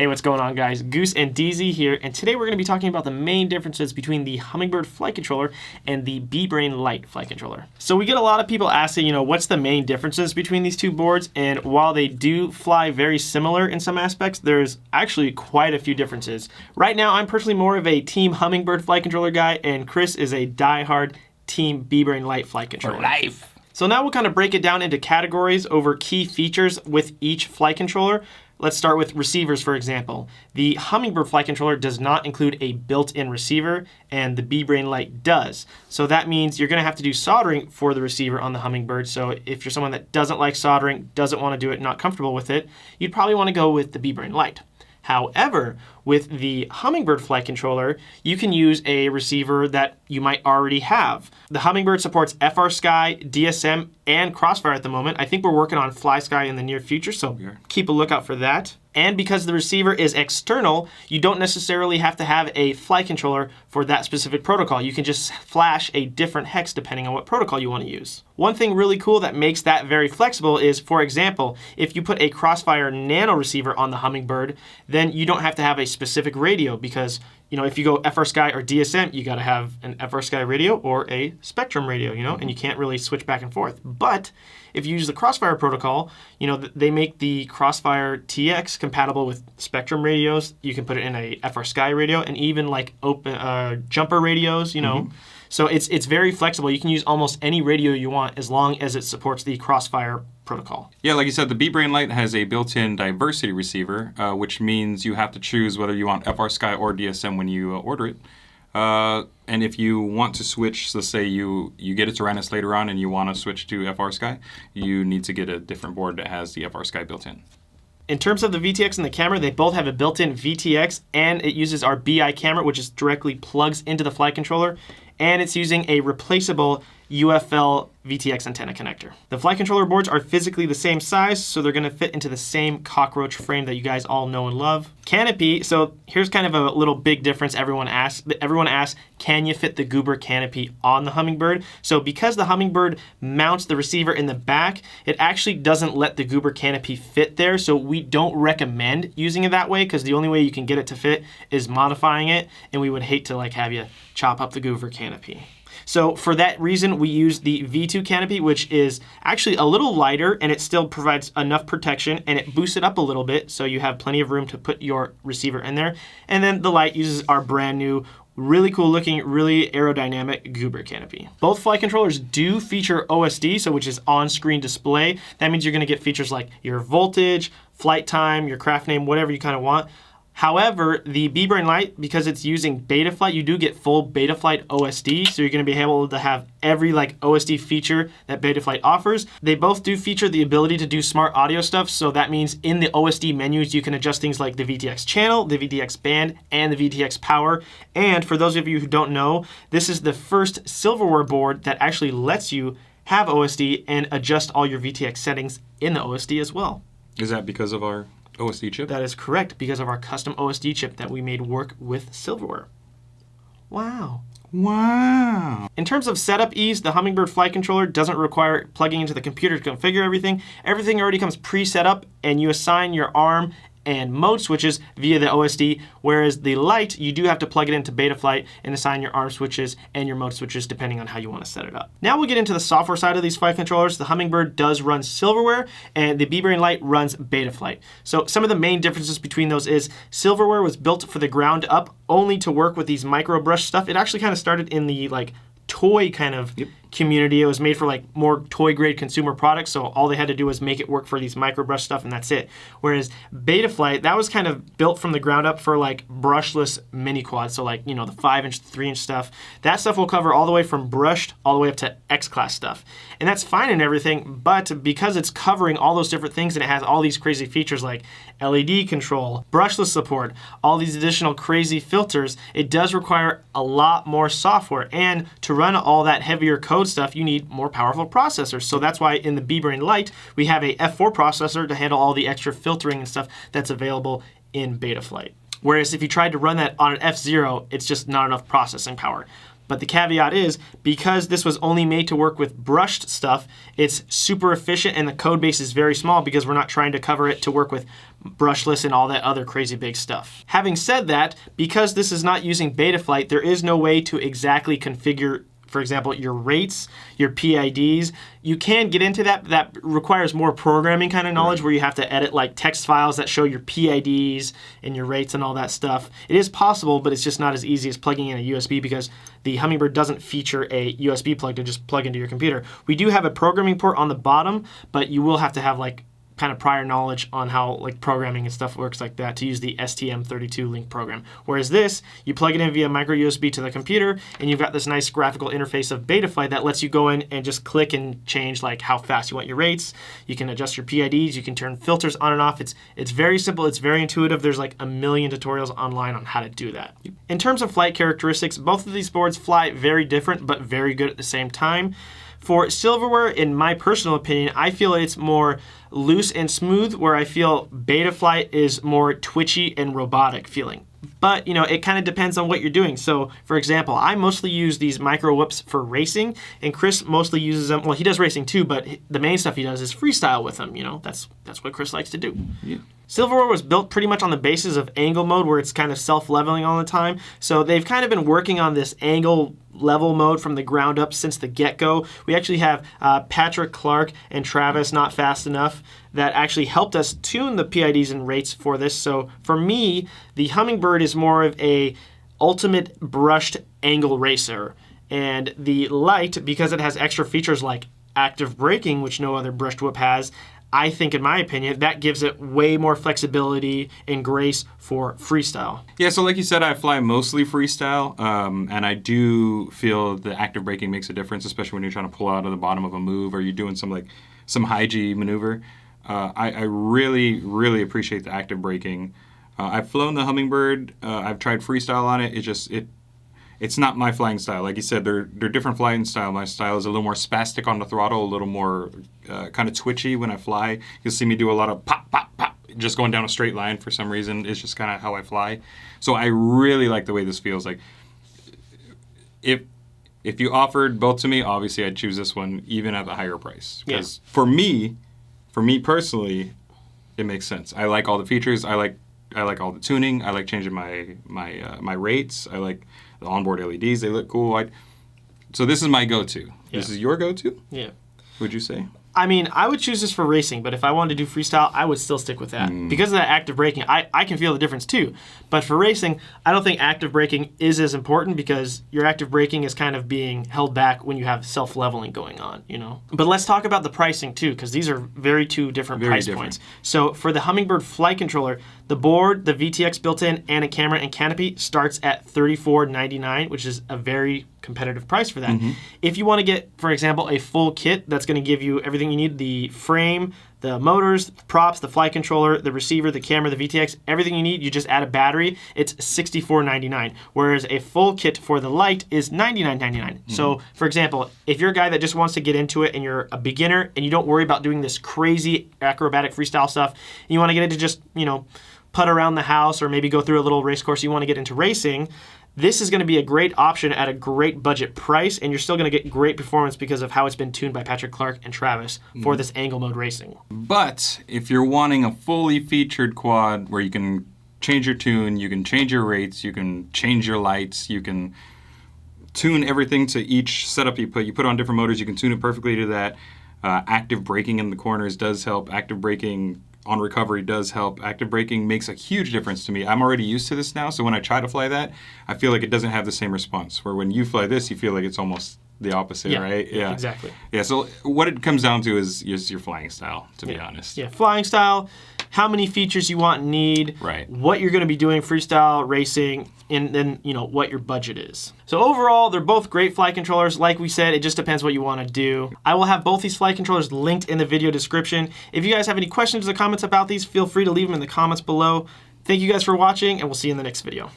Hey, what's going on, guys? Goose and DZ here, and today we're going to be talking about the main differences between the Hummingbird flight controller and the BeeBrain Lite flight controller. So we get a lot of people asking, what's the main differences between these two boards? And while they do fly very similar in some aspects, there's actually quite a few differences. Right now, I'm personally more of a Team Hummingbird flight controller guy, and Chris is a diehard Team BeeBrain Lite flight controller. For life. So now we'll kind of break it down into categories over key features with each flight controller. Let's start with receivers, for example. The Hummingbird flight controller does not include a built-in receiver, and the BeeBrain Lite does. So that means you're going to have to do soldering for the receiver on the Hummingbird. So if you're someone that doesn't like soldering, doesn't want to do it, not comfortable with it, you'd probably want to go with the BeeBrain Lite. However, with the Hummingbird flight controller, you can use a receiver that you might already have. The Hummingbird supports FrSky, DSM, and Crossfire at the moment. I think we're working on FlySky in the near future, so keep a lookout for that. And because the receiver is external, you don't necessarily have to have a flight controller for that specific protocol. You can just flash a different hex depending on what protocol you want to use. One thing really cool that makes that very flexible is, for example, if you put a Crossfire Nano receiver on the Hummingbird, then you don't have to have a specific radio because if you go FrSky or DSM, you got to have an FrSky radio or a Spectrum radio, and you can't really switch back and forth. But if you use the Crossfire protocol, they make the Crossfire TX compatible with Spectrum radios. You can put it in a FrSky radio and even like open jumper radios, So it's very flexible. You can use almost any radio you want as long as it supports the Crossfire protocol. Yeah, like you said, the BeeBrain Lite has a built-in diversity receiver, which means you have to choose whether you want FrSky or DSM when you order it. And if you want to switch, let's say you get a Tyrannus later on and you want to switch to FrSky, you need to get a different board that has the FrSky built in. In terms of the VTX and the camera, they both have a built-in VTX, and it uses our BI camera, which is directly plugs into the flight controller, and it's using a replaceable UFL VTX antenna connector. The flight controller boards are physically the same size, so they're going to fit into the same cockroach frame that you guys all know and love. Canopy, so here's kind of a little big difference everyone asks, can you fit the Goober canopy on the Hummingbird? So because the Hummingbird mounts the receiver in the back, it actually doesn't let the Goober canopy fit there, so we don't recommend using it that way because the only way you can get it to fit is modifying it, and we would hate to have you chop up the Goober canopy. So for that reason, we use the V2 canopy, which is actually a little lighter, and it still provides enough protection, and it boosts it up a little bit, so you have plenty of room to put your receiver in there. And then the Lite uses our brand new, really cool looking, really aerodynamic Goober canopy. Both flight controllers do feature OSD, so which is on-screen display. That means you're going to get features like your voltage, flight time, your craft name, whatever you kind of want. However, the BeeBrain Lite, because it's using Betaflight, you do get full Betaflight OSD, so you're going to be able to have every OSD feature that Betaflight offers. They both do feature the ability to do smart audio stuff, so that means in the OSD menus, you can adjust things like the VTX channel, the VTX band, and the VTX power. And for those of you who don't know, this is the first silverware board that actually lets you have OSD and adjust all your VTX settings in the OSD as well. Is that because of our OSD chip? That is correct, because of our custom OSD chip that we made work with silverware. Wow. Wow. In terms of setup ease, the Hummingbird flight controller doesn't require plugging into the computer to configure everything. Everything already comes pre-set up, and you assign your arm and mode switches via the OSD, whereas the Lite, you do have to plug it into Betaflight and assign your arm switches and your mode switches depending on how you want to set it up. Now we'll get into the software side of these flight controllers. The Hummingbird does run silverware, and the BeeBrain Lite runs Betaflight. So some of the main differences between those is silverware was built for the ground up only to work with these micro brush stuff. It actually kind of started in the toy kind of community. It was made for more toy grade consumer products, so all they had to do was make it work for these microbrush stuff, and that's it. Whereas Betaflight, that was kind of built from the ground up for brushless mini quads, so the 5-inch, 3-inch stuff. That stuff will cover all the way from brushed all the way up to X-Class stuff. And that's fine and everything, but because it's covering all those different things and it has all these crazy features like LED control, brushless support, all these additional crazy filters, it does require a lot more software. And to run all that heavier code stuff, you need more powerful processors. So that's why in the BeeBrain Lite, we have a F4 processor to handle all the extra filtering and stuff that's available in Betaflight. Whereas if you tried to run that on an F0, it's just not enough processing power. But the caveat is, because this was only made to work with brushed stuff, it's super efficient and the code base is very small because we're not trying to cover it to work with brushless and all that other crazy big stuff. Having said that, because this is not using Betaflight, there is no way to exactly configure, for example, your rates, your PIDs. You can get into that, but that requires more programming kind of knowledge where you have to edit like text files that show your PIDs and your rates and all that stuff. It is possible, but it's just not as easy as plugging in a USB because the Hummingbird doesn't feature a USB plug to just plug into your computer. We do have a programming port on the bottom, but you will have to have like kind of prior knowledge on how like programming and stuff works like that to use the STM32 link program. Whereas this, you plug it in via micro USB to the computer and you've got this nice graphical interface of Betaflight that lets you go in and just click and change like how fast you want your rates. You can adjust your PIDs, you can turn filters on and off. It's very simple, it's very intuitive. There's like a million tutorials online on how to do that. In terms of flight characteristics, both of these boards fly very different but very good at the same time. For silverware, in my personal opinion, I feel it's more loose and smooth, where I feel Betaflight is more twitchy and robotic feeling. But, you know, it kind of depends on what you're doing. So, for example, I mostly use these micro whoops for racing, and Chris mostly uses them. Well, he does racing too, but the main stuff he does is freestyle with them. You know, that's what Chris likes to do. Yeah. Silverware was built pretty much on the basis of angle mode, where it's kind of self-leveling all the time. So they've kind of been working on this angle level mode from the ground up since the get-go. We actually have Patrick Clark and Travis, Not Fast Enough, that actually helped us tune the PIDs and rates for this. So for me, the Hummingbird is more of a ultimate brushed angle racer. And the Lite, because it has extra features like active braking, which no other brushed whoop has, I think, in my opinion, that gives it way more flexibility and grace for freestyle. Yeah, so like you said, I fly mostly freestyle, and I do feel the active braking makes a difference, especially when you're trying to pull out of the bottom of a move or you're doing some high G maneuver. I really, really appreciate the active braking. I've flown the Hummingbird. I've tried freestyle on it. It's not my flying style. Like you said, they're different flying style. My style is a little more spastic on the throttle, a little more kind of twitchy when I fly. You'll see me do a lot of pop, pop, pop, just going down a straight line for some reason. It's just kind of how I fly. So I really like the way this feels. Like if you offered both to me, obviously I'd choose this one even at the higher price. Because for me personally, it makes sense. I like all the features. I like all the tuning. I like changing my rates. I like the onboard LEDs, they look cool. So this is my go-to. Yeah. This is your go-to? Yeah. Would you say? I mean, I would choose this for racing, but if I wanted to do freestyle, I would still stick with that. Because of that active braking, I can feel the difference too. But for racing, I don't think active braking is as important because your active braking is kind of being held back when you have self-leveling going on, you know? But let's talk about the pricing too, because these are two different price points. So for the Hummingbird flight controller, the board, the VTX built-in, and a camera and canopy starts at $34.99, which is a very competitive price for that. If you want to get, for example, a full kit that's going to give you everything you need, the frame, the motors, the props, the flight controller, the receiver, the camera, the VTX, everything you need, you just add a battery, it's $64.99. Whereas a full kit for the Lite is $99.99. So, for example, if you're a guy that just wants to get into it and you're a beginner and you don't worry about doing this crazy acrobatic freestyle stuff, and you want to get into just, you know, putt around the house or maybe go through a little race course, you want to get into racing, this is going to be a great option at a great budget price, and you're still going to get great performance because of how it's been tuned by Patrick Clark and Travis for this angle mode racing. But if you're wanting a fully featured quad where you can change your tune, you can change your rates, you can change your lights, you can tune everything to each setup you put on different motors, you can tune it perfectly to that. Active braking in the corners does help. Active braking on recovery does help. Active braking makes a huge difference to me. I'm already used to this now, so when I try to fly that, I feel like it doesn't have the same response. Where when you fly this, you feel like it's almost the opposite, right? Yeah, exactly. Yeah, so what it comes down to is your flying style, to be honest. Yeah, flying style, how many features you want and need, right, what you're going to be doing freestyle, racing, and then, you know, what your budget is. So overall, they're both great flight controllers. Like we said, it just depends what you want to do. I will have both these flight controllers linked in the video description. If you guys have any questions or comments about these, feel free to leave them in the comments below. Thank you guys for watching, and we'll see you in the next video.